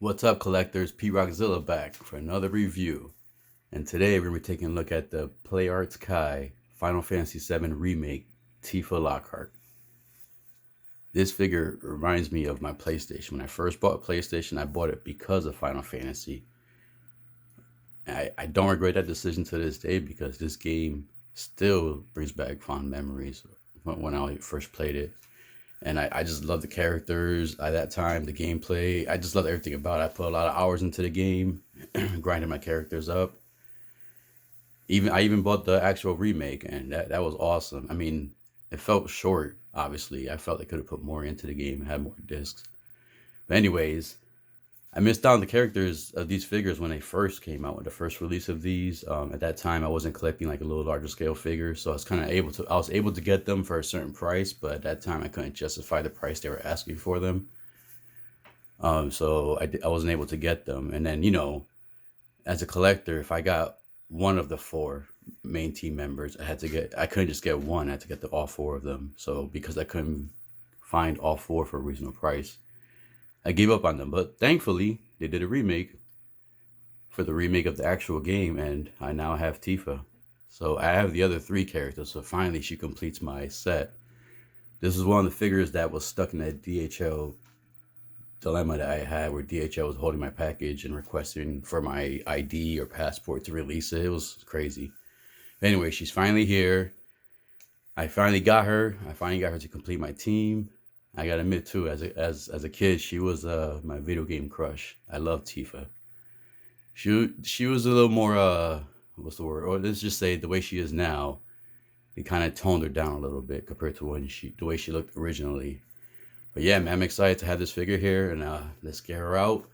What's up, collectors? P-Rockzilla back for another review. And today we're going to be taking a look at the Play Arts Kai Final Fantasy VII Remake Tifa Lockhart. This figure reminds me of my PlayStation. When I first bought a PlayStation, I bought it because of Final Fantasy. I don't regret that decision to this day because this game still brings back fond memories when I first played it. And I just love the characters at that time, the gameplay. I just love everything about it. I put a lot of hours into the game, grinding my characters up. I even bought the actual remake, and that was awesome. I mean, it felt short, obviously. I felt they could have put more into the game, had more discs. But anyways, I missed out on the characters of these figures when they first came out with the first release of these. At that time, I wasn't collecting like a little larger scale figures, so I was able to get them for a certain price, but at that time I couldn't justify the price they were asking for them. So I wasn't able to get them. And then, as a collector, if I got one of the four main team members, I couldn't just get one. I had to get all four of them. So because I couldn't find all four for a reasonable price, I gave up on them. But thankfully, they did a remake for the remake of the actual game, and I now have Tifa. So I have the other three characters, so finally she completes my set. This is one of the figures that was stuck in that DHL dilemma that I had, where DHL was holding my package and requesting for my ID or passport to release it. It was crazy. Anyway, she's finally here. I finally got her to complete my team. I gotta admit too, as a kid, she was my video game crush. I loved Tifa. She was a little more what's the word? Or let's just say the way she is now, they kind of toned her down a little bit compared to the way she looked originally. But yeah, man, I'm excited to have this figure here, and let's get her out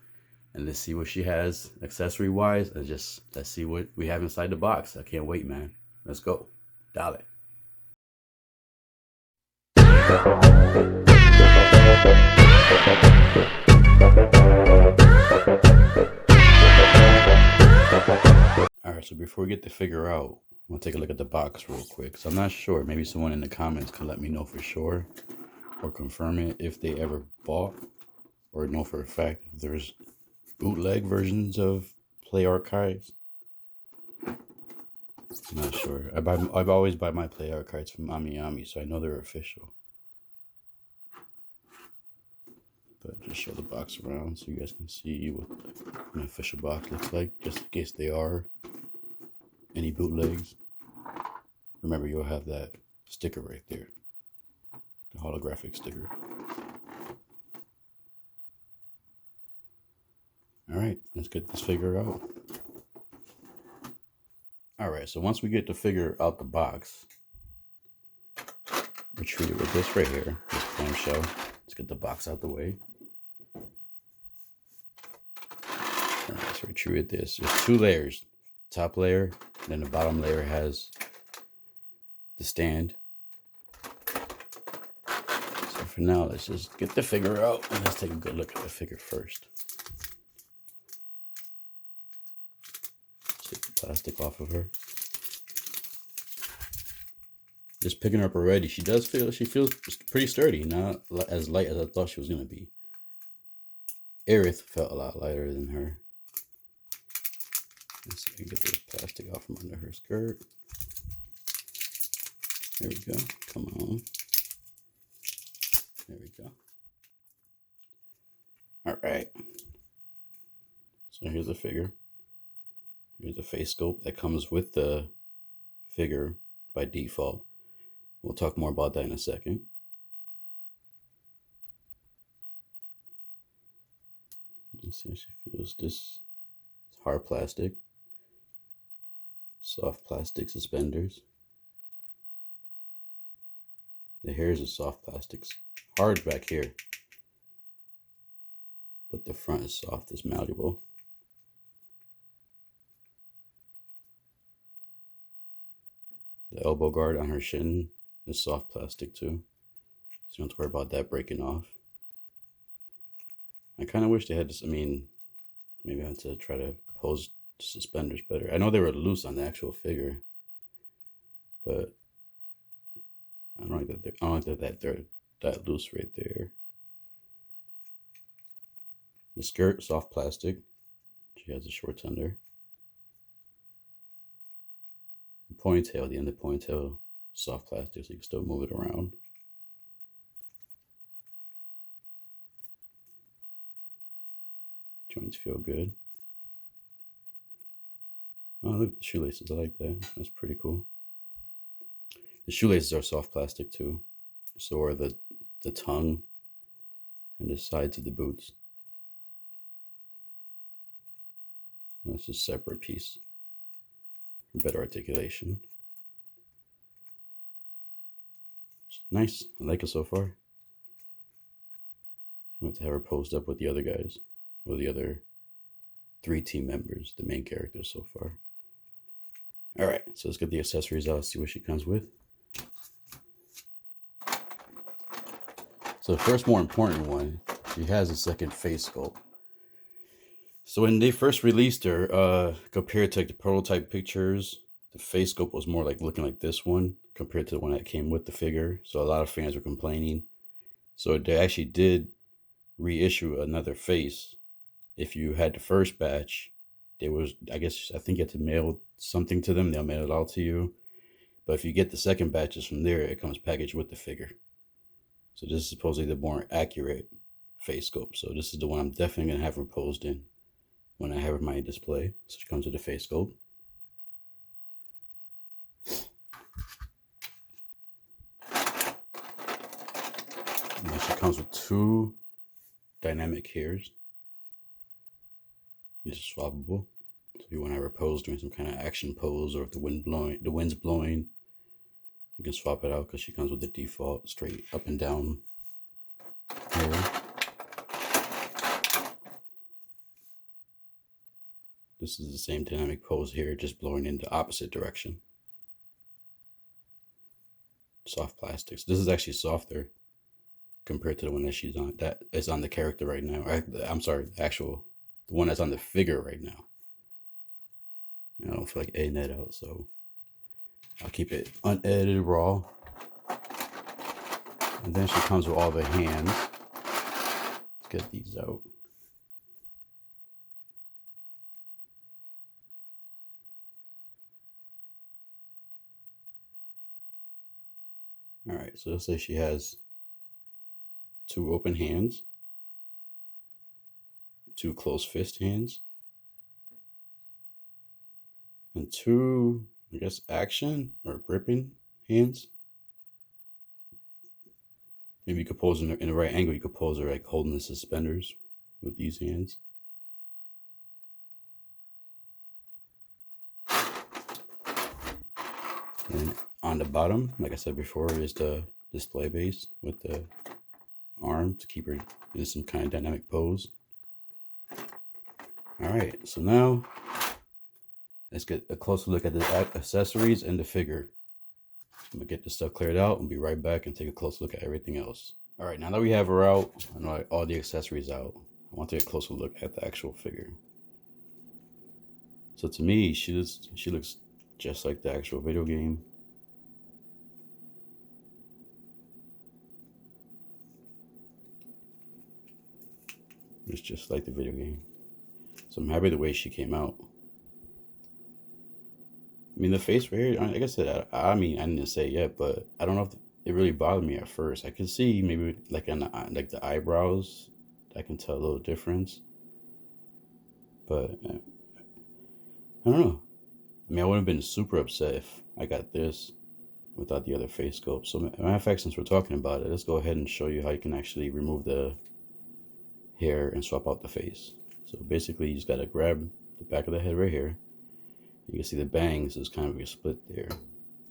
and let's see what she has accessory wise, and just let's see what we have inside the box. I can't wait, man. Let's go. Dale. Alright, so before we get the figure out, I'm going to take a look at the box real quick. So I'm not sure. Maybe someone in the comments can let me know for sure or confirm it if they ever bought or know for a fact if there's bootleg versions of Play Archives. I'm not sure. I've always buy my Play Archives from Ami, so I know they're official. But just show the box around so you guys can see what an official box looks like, just in case they are any bootlegs. Remember, you'll have that sticker right there, the holographic sticker. Alright, let's get this figure out. Alright, so once we get the figure out the box, we're treated with this right here, this clamshell. Let's get the box out the way. Alright, so we're treated with this. There's two layers. Top layer, and then the bottom layer has the stand. So for now, let's just get the figure out and let's take a good look at the figure first. Take the plastic off of her. Just picking her up already, she feels pretty sturdy, not as light as I thought she was gonna be. Aerith felt a lot lighter than her. Let's see if I can get this plastic off from under her skirt. There we go. Come on. There we go. Alright. So here's the figure. Here's the face sculpt that comes with the figure by default. We'll talk more about that in a second. Let's see how she feels. This is hard plastic. Soft plastic suspenders. The hairs are soft plastics. Hard back here. But the front is soft, it's malleable. The elbow guard on her shin is soft plastic too. So you don't have to worry about that breaking off. I kind of wish they had this, maybe I had to try to pose suspenders better. I know they were loose on the actual figure, but I don't like that they're that loose right there. The skirt, soft plastic. She has the shorts under. The ponytail, the end of the ponytail, soft plastic, so you can still move it around. Joints feel good. Oh, look at the shoelaces. I like that. That's pretty cool. The shoelaces are soft plastic too. So are the tongue and the sides of the boots. That's a separate piece for better articulation. It's nice. I like it so far. I'm going to have her posed up with the other guys, or the other 3 team members, the main characters so far. All right, so let's get the accessories out, see what she comes with. So the first more important one, she has a second face sculpt. So when they first released her, compared to like the prototype pictures, the face sculpt was more like looking like this one compared to the one that came with the figure. So a lot of fans were complaining. So they actually did reissue another face. If you had the first batch, there was, I think you had to mail something to them. They'll mail it out to you. But if you get the second batches from there, it comes packaged with the figure. So this is supposedly the more accurate face sculpt. So this is the one I'm definitely going to have her posed in when I have my display. So she comes with the face sculpt. And then she comes with 2 dynamic hairs. These are swappable. So if you want to have her pose doing some kind of action pose, or if the wind's blowing, you can swap it out because she comes with the default straight up and down hair. This is the same dynamic pose here, just blowing in the opposite direction. Soft plastics. This is actually softer compared to the one that she's on, that is on the character right now. I'm sorry, the one that's on the figure right now. I don't feel like editing that out, so I'll keep it unedited raw. And then she comes with all the hands. Let's get these out. All right, so let's say she has 2 open hands, 2 closed fist hands, and 2, I guess, action or gripping hands. Maybe you could pose in the right angle. You could pose her like holding the suspenders with these hands. And on the bottom, like I said before, is the display base with the arm to keep her in some kind of dynamic pose. All right, so now let's get a closer look at the accessories and the figure. I'm gonna get this stuff cleared out and be right back and take a close look at everything else. All right, now that we have her out, I know all the accessories out, I want to take a closer look at the actual figure. So to me, she looks just like the actual video game. It's just like the video game. So I'm happy the way she came out. I mean, the face right here, like I said, I mean, I didn't say it yet, but I don't know if it really bothered me at first. I could see maybe like on the eyebrows, I can tell a little difference. But I don't know. I mean, I wouldn't have been super upset if I got this without the other face sculpt. So matter of fact, since we're talking about it, let's go ahead and show you how you can actually remove the hair and swap out the face. So basically, you just gotta grab the back of the head right here. You can see the bangs is kind of a split there.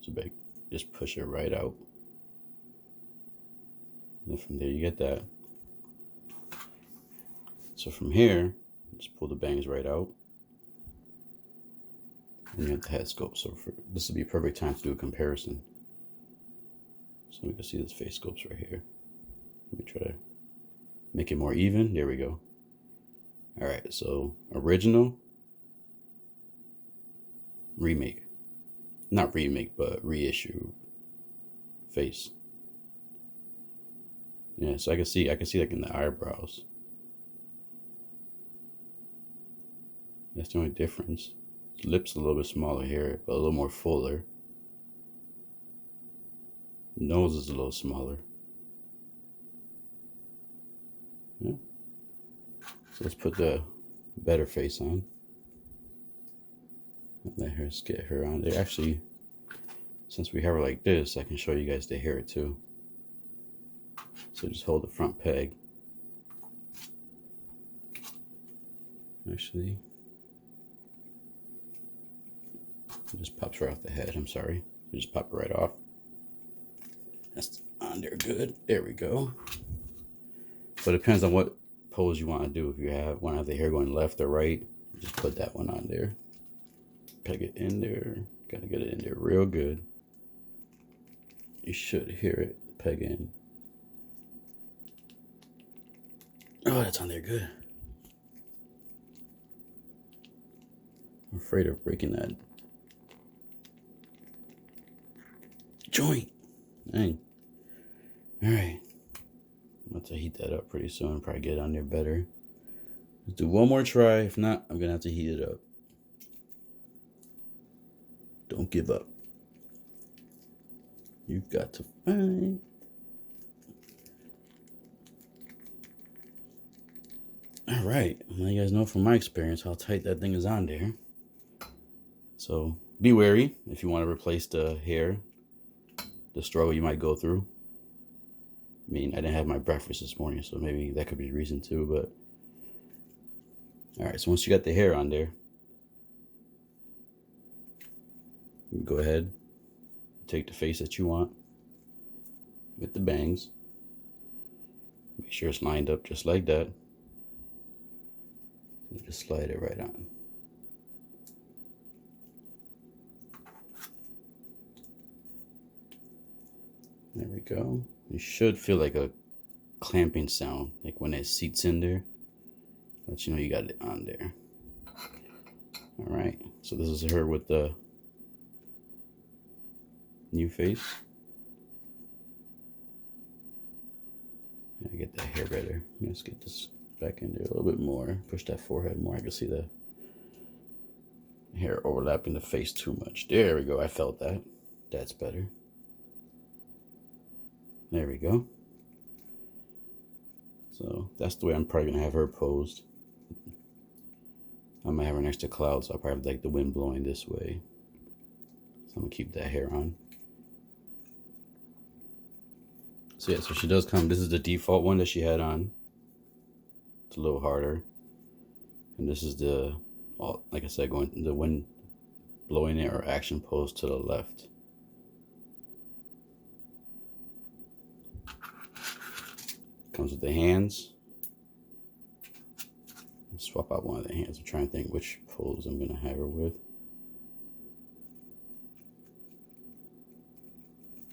So just push it right out. And then from there you get that. So from here, just pull the bangs right out. And you have the head sculpt. So this would be a perfect time to do a comparison. So we can see this face sculpts right here. Let me try to make it more even. There we go. All right, so original, remake. Not remake, but reissue face. Yeah, so I can see like in the eyebrows. That's the only difference. Lips a little bit smaller here, but a little more fuller. Nose is a little smaller. Yeah. So let's put the better face on. Let her get her on there. Actually, since we have her like this, I can show you guys the hair too. So just hold the front peg. Actually, it just pops right off the head. I'm sorry. You just pop it right off. That's on there good. There we go. So it depends on what pose you want to do. If you want to have the hair going left or right, just put that one on there. Peg it in there. Gotta get it in there real good. You should hear it peg in. Oh, that's on there good. I'm afraid of breaking that joint. Dang. All right. I'm about to heat that up pretty soon. Probably get it on there better. Let's do one more try. If not, I'm gonna have to heat it up. Don't give up. You've got to find. All right. Well, you guys know from my experience how tight that thing is on there. So be wary if you want to replace the hair, the struggle you might go through. I mean, I didn't have my breakfast this morning, so maybe that could be a reason too, but. All right, so once you got the hair on there, you go ahead and take the face that you want with the bangs. Make sure it's lined up just like that. And just slide it right on. There we go. You should feel like a clamping sound, like when it seats in there. Let you know you got it on there. All right, so this is her with the new face. I get that hair better. Let's get this back in there a little bit more. Push that forehead more. I can see the hair overlapping the face too much. There we go. I felt that. That's better. There we go. So that's the way I'm probably gonna have her posed. I might have her next to clouds, so I'll probably have like the wind blowing this way. So I'm gonna keep that hair on. So yeah, so she does come. This is the default one that she had on. It's a little harder. And this is the, like I said, going the wind blowing it or action pose to the left. Comes with the hands. Swap out one of the hands. I'm trying to think which pose I'm gonna have her with.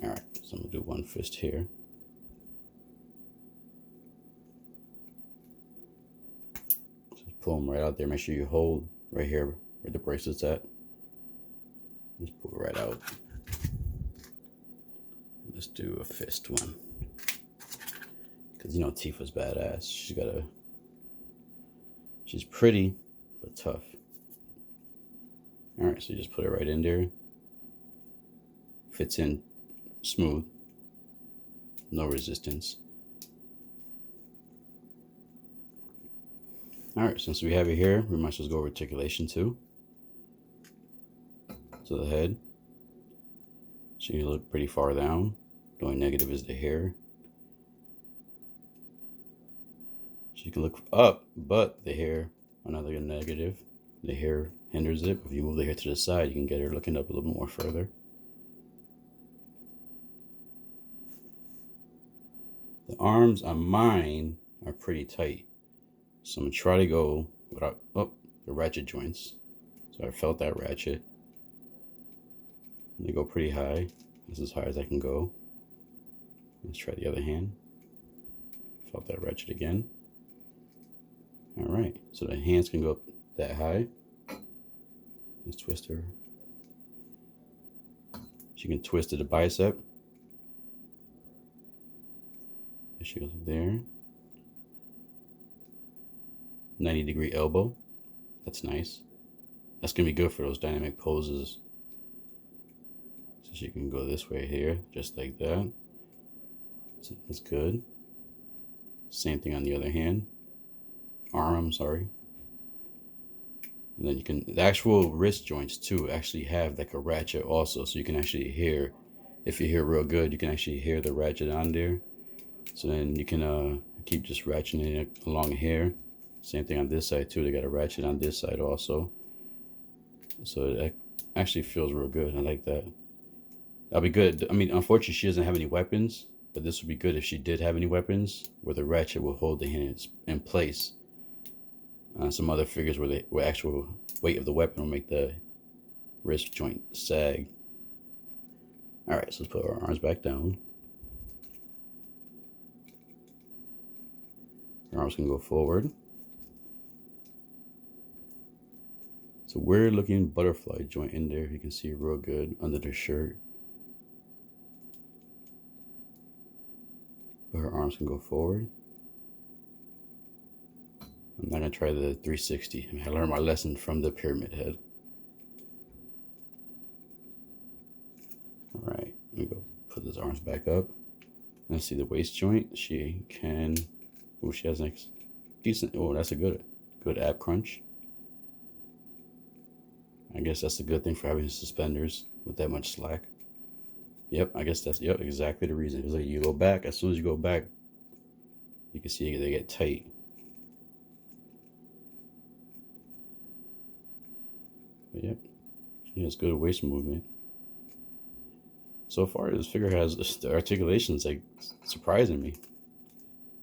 All right, so I'm gonna do one fist here. Just pull them right out there. Make sure you hold right here where the bracelet's at. Just pull it right out. Let's do a fist one. Cause you know Tifa's badass. She's pretty, but tough. All right, so you just put it right in there. Fits in smooth, no resistance. All right, since we have it here, we might as well go articulation too. So the head, she can look pretty far down. The only negative is the hair. She can look up, but the hair, another negative. The hair hinders it. If you move the hair to the side, you can get her looking up a little more further. The arms on mine are pretty tight. So I'm gonna try to go without, the ratchet joints. So I felt that ratchet. They go pretty high. This is as high as I can go. Let's try the other hand. Felt that ratchet again. All right, so the hands can go up that high. Let's twist her. She can twist to the bicep. There she goes there. 90-degree elbow. That's nice. That's gonna be good for those dynamic poses. So she can go this way here, just like that. So that's good. Same thing on the other hand. Arm, sorry. And then you can, the actual wrist joints too actually have like a ratchet also, so you can actually hear, if you hear real good, you can actually hear the ratchet on there. So then you can keep just ratcheting it along here. Same thing on this side too, they got a ratchet on this side also. So it actually feels real good, I like that. That'll be good. I mean, unfortunately she doesn't have any weapons, but this would be good if she did have any weapons, where the ratchet will hold the hand in place. Some other figures where the actual weight of the weapon will make the wrist joint sag. All right, so let's put our arms back down. Our arms can go forward. So weird looking butterfly joint in there. You can see real good under the shirt. But her arms can go forward. I'm not gonna try the 360. I mean, I learned my lesson from the pyramid head. All right, let me go put those arms back up. Let's see the waist joint. She can, oh, she has nice, decent, oh, that's a good ab crunch. I guess that's a good thing for having suspenders with that much slack. Yep, I guess that's, yep, exactly the reason. It's like you go back, as soon as you go back, you can see they get tight. But yep, she has good waist movement. So far, this figure has, the articulation is like surprising me.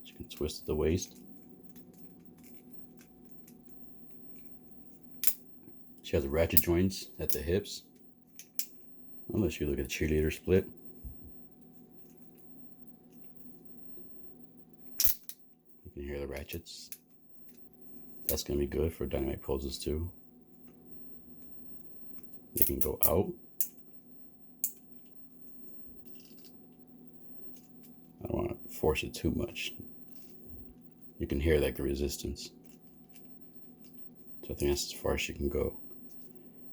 She can twist at the waist. She has ratchet joints at the hips. Unless you look at the cheerleader split. You can hear the ratchets. That's gonna be good for dynamic poses too. They can go out. I don't want to force it too much. You can hear like the resistance. So I think that's as far as you can go.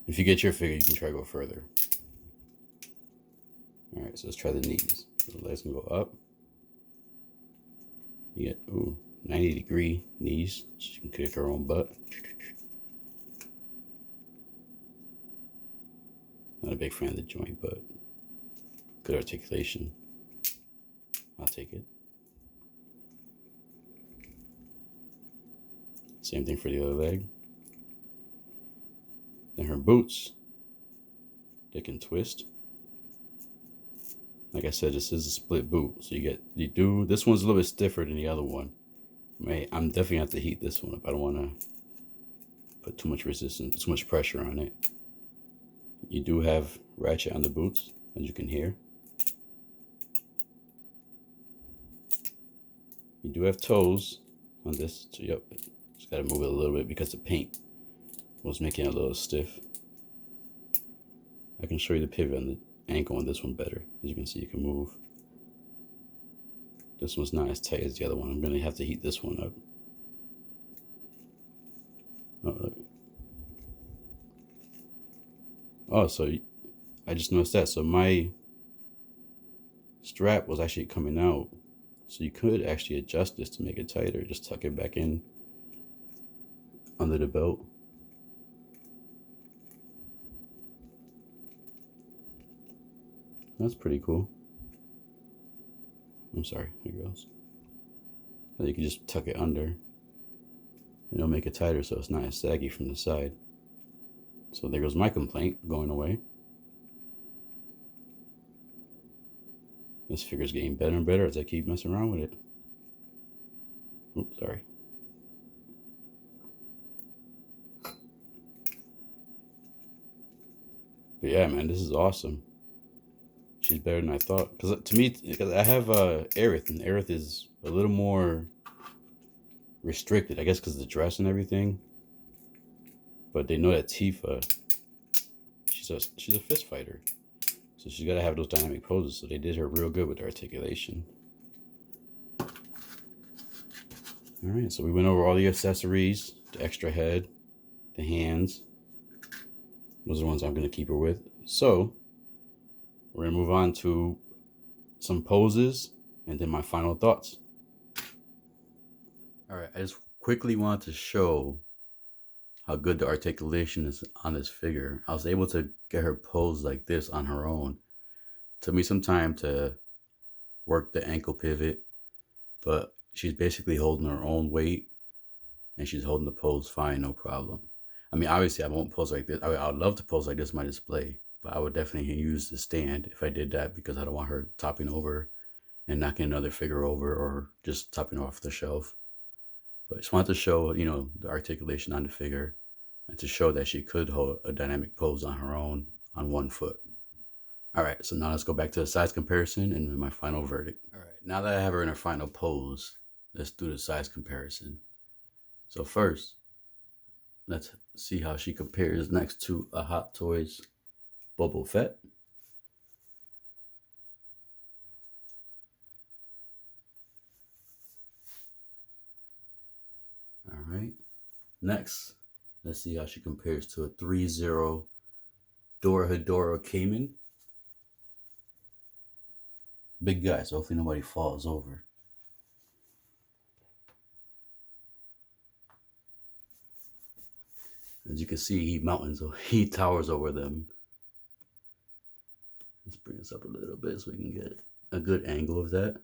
If you get your figure, you can try to go further. All right, so let's try the knees. So the legs can go up. You get, ooh, 90-degree knees. She can kick her own butt. Not a big fan of the joint, but good articulation. I'll take it. Same thing for the other leg. Then her boots, they can twist. Like I said, this is a split boot, so this one's a little bit stiffer than the other one. I'm definitely gonna have to heat this one up. I don't want to put too much resistance, too much pressure on it. You do have ratchet on the boots, as you can hear. You do have toes on this, so yep, just gotta move it a little bit because the paint was making it a little stiff. I can show you the pivot on the ankle on this one better. As you can see, you can move. This one's not as tight as the other one. I'm gonna have to heat this one up. Oh, look. Oh, so I just noticed that. So my strap was actually coming out. So you could actually adjust this to make it tighter. Just tuck it back in under the belt. That's pretty cool. I'm sorry, here it goes. So you can just tuck it under and it'll make it tighter so it's not as saggy from the side. So there goes my complaint going away. This figure's getting better and better as I keep messing around with it. Oops, sorry. But yeah, man, this is awesome. She's better than I thought. Because to me, because I have Aerith, and Aerith is a little more restricted, I guess, because of the dress and everything. But they know that Tifa, she's a fist fighter. So she's got to have those dynamic poses. So they did her real good with the articulation. All right, so we went over all the accessories, the extra head, the hands. Those are the ones I'm going to keep her with. So we're going to move on to some poses and then my final thoughts. All right, I just quickly want to show how good the articulation is on this figure. I was able to get her posed like this on her own. It took me some time to work the ankle pivot, but she's basically holding her own weight and she's holding the pose fine, no problem. I mean, obviously I won't pose like this. I would love to pose like this in my display, but I would definitely use the stand if I did that because I don't want her topping over and knocking another figure over or just topping off the shelf. But I just wanted to show, the articulation on the figure and to show that she could hold a dynamic pose on her own on one foot. All right, so now let's go back to the size comparison and my final verdict. All right, now that I have her in her final pose, let's do the size comparison. So first, let's see how she compares next to a Hot Toys Boba Fett. All right. Next, let's see how she compares to a 3-0 Dora Cayman. Big guy, so hopefully nobody falls over. As you can see, he towers over them. Let's bring this up a little bit so we can get a good angle of that.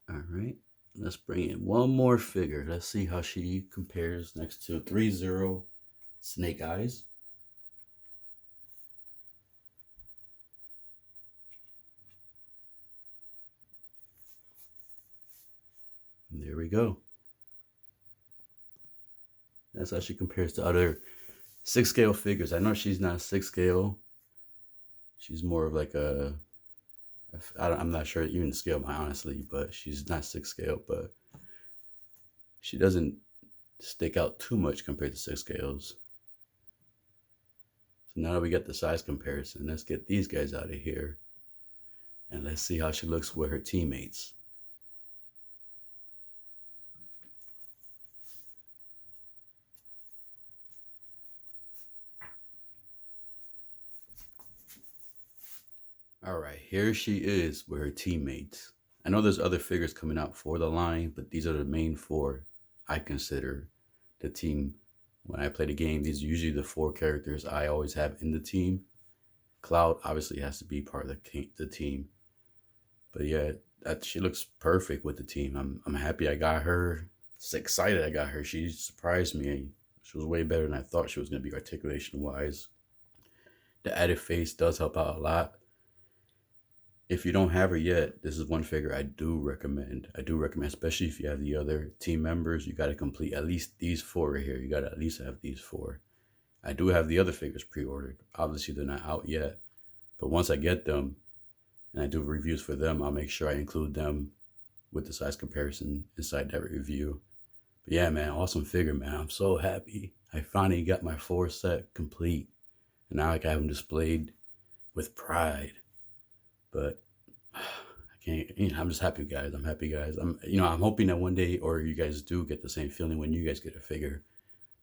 All right, let's bring in one more figure. Let's see how she compares next to 3-0 Snake Eyes. And there we go. That's how she compares to other 6 scale figures. I know she's not 6 scale. She's more of like I'm not sure even the scale, honestly, but she's not 6 scale, but she doesn't stick out too much compared to 6 scales. So now that we got the size comparison, let's get these guys out of here and let's see how she looks with her teammates. All right, here she is with her teammates. I know there's other figures coming out for the line, but these are the main 4 I consider the team. When I play the game, these are usually the 4 characters I always have in the team. Cloud obviously has to be part of the team. But yeah, she looks perfect with the team. I'm happy I got her. So excited I got her. She surprised me. She was way better than I thought she was going to be articulation wise. The added face does help out a lot. If you don't have her yet, this is one figure I do recommend. Especially if you have the other team members, you got to complete at least these 4 right here. You got to at least have these 4. I do have the other figures pre-ordered. Obviously, they're not out yet. But once I get them and I do reviews for them, I'll make sure I include them with the size comparison inside that review. But yeah, man, awesome figure, man. I'm so happy. I finally got my 4 set complete. And now I can have them displayed with pride. But I can't, I'm just happy, guys. I'm happy, guys. I'm hoping that one day, or you guys do get the same feeling when you guys get a figure.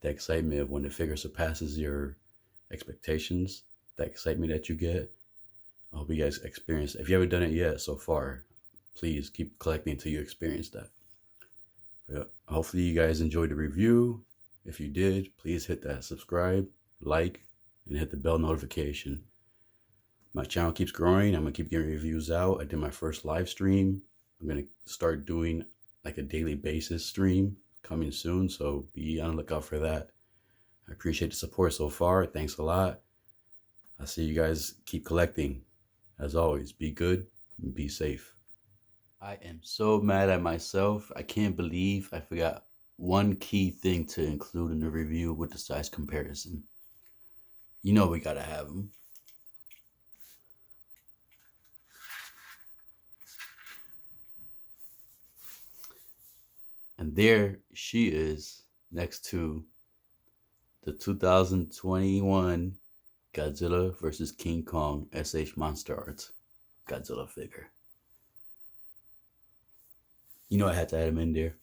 The excitement of when the figure surpasses your expectations, that excitement that you get. I hope you guys experience it. If you haven't done it yet so far, please keep collecting until you experience that. But hopefully you guys enjoyed the review. If you did, please hit that subscribe, like, and hit the bell notification. My channel keeps growing. I'm going to keep getting reviews out. I did my first live stream. I'm going to start doing like a daily basis stream coming soon. So be on the lookout for that. I appreciate the support so far. Thanks a lot. I'll see you guys keep collecting. As always, be good and be safe. I am so mad at myself. I can't believe I forgot one key thing to include in the review with the size comparison. We got to have them. And there she is next to the 2021 Godzilla vs. King Kong SH Monster Arts Godzilla figure. I had to add him in there.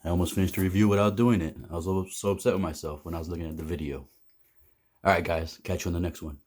I almost finished the review without doing it. I was so upset with myself when I was looking at the video. All right, guys. Catch you on the next one.